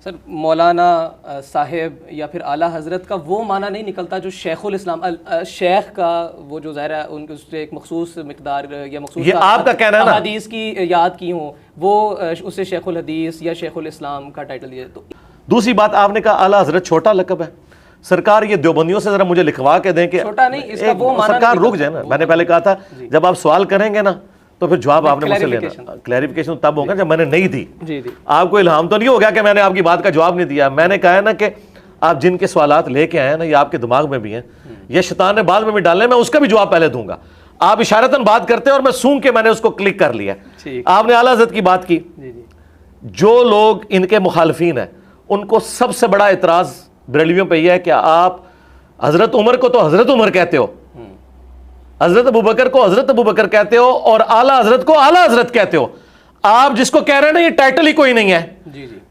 سر مولانا صاحب یا پھر اعلیٰ حضرت کا وہ معنی نہیں نکلتا جو شیخ الاسلام شیخ کا وہ جو ظاہر ہے ان سے ایک مخصوص مقدار یا مخصوص یہ آپ کا کہنا ہے نا حدیث کی یاد کی ہوں وہ اسے شیخ الحدیث یا شیخ الاسلام کا ٹائٹل دیا. تو دوسری بات آپ نے کہا اعلیٰ حضرت چھوٹا لقب ہے. سرکار یہ دیوبندیوں سے ذرا مجھے لکھوا کے دیں کہ چھوٹا نہیں اس کا وہ معنی سرکار رک جائے نا. میں نے پہلے کہا تھا جب آپ سوال کریں گے نا تو پھر جواب آپ نے مجھ سے لینا. کلیریفیکیشن تب ہوگا جب میں نے نہیں دی. آپ کو الہام تو نہیں ہو گیا کہ میں نے آپ کی بات کا جواب نہیں دیا. میں نے کہا ہے نا کہ آپ جن کے سوالات لے کے آئے ہیں نا یہ آپ کے دماغ میں بھی ہیں, یہ شیطان نے بعد میں بھی ڈالے, میں اس کا بھی جواب پہلے دوں گا. آپ اشارتاً بات کرتے ہیں اور میں سونگ کے میں نے اس کو کلک کر لیا. آپ نے اعلیٰ حضرت کی بات کی. جو لوگ ان کے مخالفین ہیں ان کو سب سے بڑا اعتراض بریلویوں پہ یہ ہے کہ آپ حضرت عمر کو تو حضرت عمر کہتے ہو, حضرت ابوبکر کو حضرت ابوبکر کہتے ہو, اور اعلیٰ حضرت کو اعلیٰ حضرت کہتے ہو. آپ جس کو کہہ رہے ہیں نا یہ ٹائٹل ہی کوئی نہیں ہے.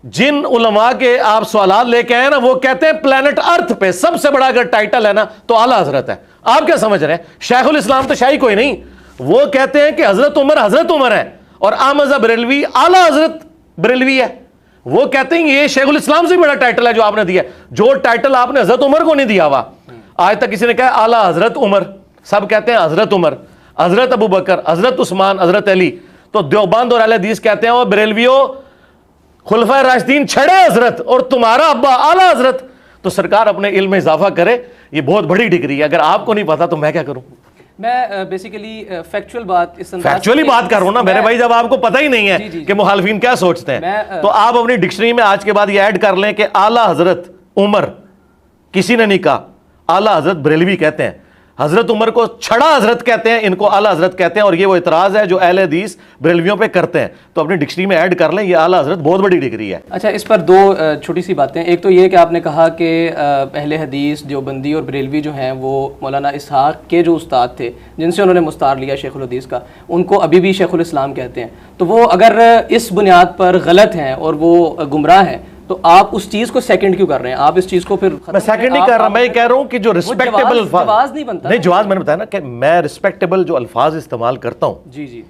جن علماء کے آپ سوالات لے کے آئے نا وہ کہتے ہیں پلانٹ ارتھ پہ سب سے بڑا اگر ٹائٹل ہے نا تو اعلیٰ حضرت ہے. آپ کیا سمجھ رہے ہیں؟ شیخ الاسلام تو شاہی کوئی نہیں. وہ کہتے ہیں کہ حضرت عمر ہے, اور احمد بریلوی اعلیٰ حضرت بریلوی ہے. وہ کہتے ہیں یہ شیخ الاسلام سے بڑا ٹائٹل ہے جو آپ نے دیا, جو ٹائٹل آپ نے حضرت عمر کو نہیں دیا ہوا. آج تک کسی نے کہا اعلیٰ حضرت عمر, سب کہتے ہیں حضرت عمر, حضرت ابوبکر, حضرت عثمان, حضرت علی. تو دیوبند اور اہل حدیث کہتے ہیں وہ بریلویوں خلفائے راشدین چھڑے حضرت اور تمہارا ابا اعلیٰ حضرت. تو سرکار اپنے علم میں اضافہ کرے, یہ بہت بڑی ڈگری ہے. اگر آپ کو نہیں پتا تو میں کیا کروں؟ میں بیسیکلی فیکچوئل بات فیکچولی بات کر رہا ہوں نا میرے بھائی. جب آپ کو پتہ ہی نہیں ہے کہ مخالفین کیا سوچتے ہیں تو آپ اپنی ڈکشنری میں آج کے بعد یہ ایڈ کر لیں کہ اعلیٰ حضرت عمر کسی نے نہیں کہا, اعلیٰ حضرت بریلوی کہتے ہیں. حضرت عمر کو چھڑا حضرت کہتے ہیں, ان کو اعلیٰ حضرت کہتے ہیں, اور یہ وہ اعتراض ہے جو اہل حدیث بریلویوں پہ کرتے ہیں. تو اپنی ڈکشنری میں ایڈ کر لیں, یہ اعلیٰ حضرت بہت بڑی ڈگری ہے. اچھا, اس پر دو چھوٹی سی باتیں. ایک تو یہ کہ آپ نے کہا کہ اہل حدیث دیوبندی اور بریلوی جو ہیں وہ مولانا اسحاق کے جو استاد تھے جن سے انہوں نے مستعار لیا شیخ الحدیث کا, ان کو ابھی بھی شیخ الاسلام کہتے ہیں. تو وہ اگر اس بنیاد پر غلط ہیں اور وہ گمراہ ہیں تو آپ اس چیز کو سیکنڈ کیوں کر رہے ہیں؟ آپ اس چیز کو پھر میں سیکنڈ نہیں کر رہا, میں یہ کہہ رہا ہوں کہ جو ریسپیکٹیبل الفاظ نہیں بنتا. نہیں, جواز میں نے بتایا نا کہ میں ریسپیکٹیبل جو الفاظ استعمال کرتا ہوں جی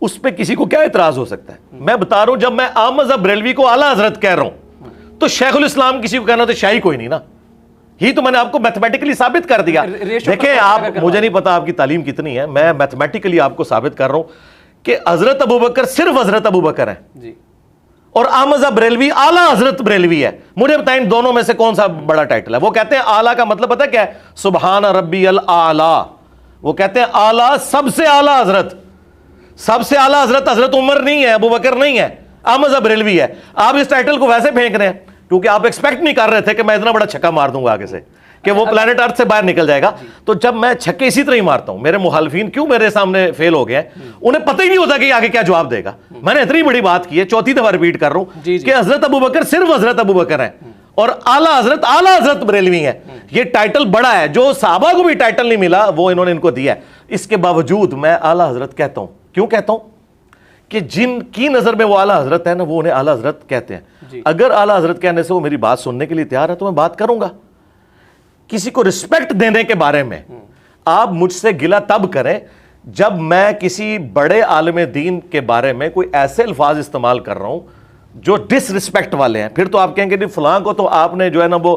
اس پہ کسی کو کیا اعتراض ہو سکتا ہے؟ میں بتا رہا ہوں جب میں احمد بریلوی کو اعلیٰ حضرت کہہ رہا ہوں تو شیخ الاسلام کسی کو کہنا تو شاہی کوئی نہیں نا. ہی تو میں نے آپ کو میتھمیٹیکلی ثابت کر دیا. دیکھیں آپ, مجھے نہیں پتا آپ کی تعلیم کتنی ہے, میں میتھمیٹیکلی آپ کو ثابت کر رہا ہوں کہ حضرت ابوبکر صرف حضرت ابوبکر ہیں اور احمد بریلوی اعلیٰ حضرت بریلوی ہے. مجھے بتائیں دونوں میں سے کون سا بڑا ٹائٹل ہے؟ وہ کہتے ہیں اعلیٰ کا مطلب پتہ کیا ہے؟ سبحان ربی الاعلیٰ. وہ کہتے ہیں اعلیٰ سب سے اعلیٰ حضرت, سب سے اعلیٰ حضرت حضرت عمر نہیں ہے, ابوبکر نہیں ہے, احمد بریلوی ہے. آپ اس ٹائٹل کو ویسے پھینک رہے ہیں کیونکہ آپ ایکسپیکٹ نہیں کر رہے تھے کہ میں اتنا بڑا چھکا مار دوں گا آگے سے کہ وہ پلانٹ ارتھ سے باہر نکل جائے گا. تو جب میں چھکے اسی طرح ہی مارتا ہوں, میرے مخالفین کیوں میرے سامنے فیل ہو گئے ہیں, انہیں پتہ ہی نہیں ہوتا کہ آگے کیا جواب دے گا. میں نے اتنی بڑی بات کی ہے, چوتھی دفعہ ریپیٹ کر رہا ہوں کہ حضرت ابوبکر صرف حضرت ابوبکر ہیں اور اعلیٰ حضرت بریلوی ہیں. یہ ٹائٹل بڑا ہے, جو صحابہ کو بھی ٹائٹل نہیں ملا وہ انہوں نے ان کو دیا ہے. اس کے باوجود میں اعلیٰ حضرت کہتا ہوں. کیوں کہتا ہوں؟ کہ جن کی نظر میں وہ اعلیٰ حضرت ہے نا وہ انہیں اعلیٰ حضرت کہتے ہیں. اگر اعلیٰ حضرت کہنے سے وہ میری بات سننے کے لیے تیار ہے تو میں بات کروں گا. کسی کو رسپیکٹ دینے کے بارے میں آپ مجھ سے گلا تب کریں جب میں کسی بڑے عالم دین کے بارے میں کوئی ایسے الفاظ استعمال کر رہا ہوں جو ڈس رسپیکٹ والے ہیں. پھر تو آپ کہیں گے نہیں فلاں کو تو آپ نے جو ہے نا وہ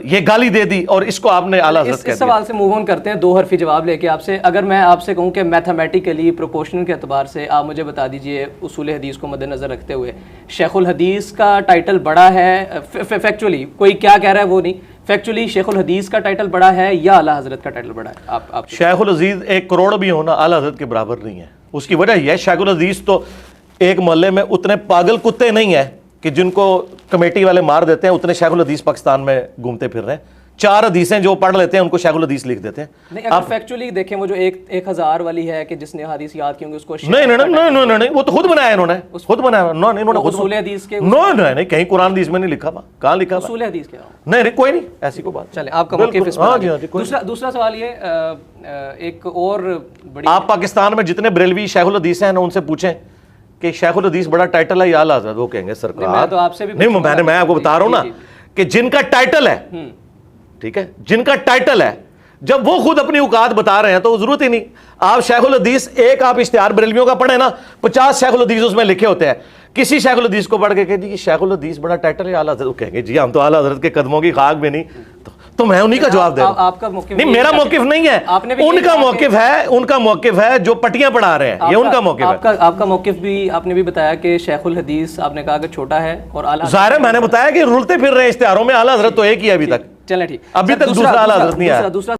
یہ گالی دے دی اور اس کو آپ نے اعلیٰ حضرت کہہ دیا. اس سوال سے موو آن کرتے ہیں, 2 حرفی جواب لے کے آپ سے. اگر میں آپ سے کہوں کہ میتھمیٹیکلی پروپورشنل کے اعتبار سے آپ مجھے بتا دیجئے اصول حدیث کو مد نظر رکھتے ہوئے شیخ الحدیث کا ٹائٹل بڑا ہے فیکچولی, کوئی کیا کہہ رہا ہے وہ نہیں, فیکچولی شیخ الحدیث کا ٹائٹل بڑا ہے یا اعلیٰ حضرت کا ٹائٹل بڑا ہے؟ آپ شیخ العزیز 1 کروڑ بھی ہونا اعلیٰ حضرت کے برابر نہیں ہے. اس کی وجہ یہ ہے شیخ العزیز تو ایک محلے میں اتنے پاگل کتے نہیں ہیں کہ جن کو کمیٹی والے مار دیتے ہیں, اتنے شیخ الحدیث پاکستان میں گھومتے پھر رہے ہیں. 4 حدیثیں جو پڑھ لیتے ہیں ان کو شیخ الحدیث لکھ دیتے ہیں. نہیں, اگر فیکچولی دیکھیں وہ جو 1000 والی ہے کہ جس نے حدیث یاد کی ہوں گے اس کو نہیں, وہ تو خود بنایا انہوں نے, خود بنایا. انہوں نے اصول حدیث کے نہیں, کہیں قرآن حدیث میں نہیں لکھا ہوا. کہاں لکھا اصول حدیث کے؟ نہیں, کوئی نہیں, ایسی کوئی بات. چلیں آپ کا موقف اس پر. دوسرا سوال یہ, ایک اور بڑی, آپ پاکستان میں جتنے بریلوی شیخ الحدیث ہیں ان سے پوچھیں کہ شیخ الحدیث بڑا ٹائٹل ہے یا اعلیٰ حضرت, وہ کہیں گے سرکار. میں تو آپ سے بھی نہیں, میں آپ کو بتا رہا ہوں نا کہ جن کا ٹائٹل ہے, ٹھیک ہے, جن کا ٹائٹل ہے, جب وہ خود اپنی اوقات بتا رہے ہیں تو ضرورت ہی نہیں. آپ شیخ الحدیث ایک آپ اشتہار بریلویوں کا پڑھیں نا, 50 شیخ الحدیث اس میں لکھے ہوتے ہیں کسی شیخ الحدیث کو پڑھ کے کہ جی شیخ الحدیث بڑا ٹائٹل ہے اعلیٰ حضرت، وہ کہیں گے جی ہم تو اعلیٰ حضرت کے قدموں کی خاک میں نہیں، تو میں انہی کا جواب دے رہا ہوں. آپ کا موقف نہیں، میرا موقف نہیں ہے، ان کا موقف ہے جو پٹیاں پڑھا رہے ہیں، یہ ان کا موقف ہے. آپ کا موقف بھی آپ نے بھی بتایا کہ شیخ الحدیث آپ نے کہا کہ چھوٹا ہے اور اعلیٰ، ظاہر ہے میں نے بتایا کہ رولتے پھر رہے اشتہاروں میں اعلیٰ حضرت تو ایک ہی ابھی تک، چلیں ٹھیک، ابھی تک دوسرا اعلیٰ حضرت نہیں آیا. دوسرا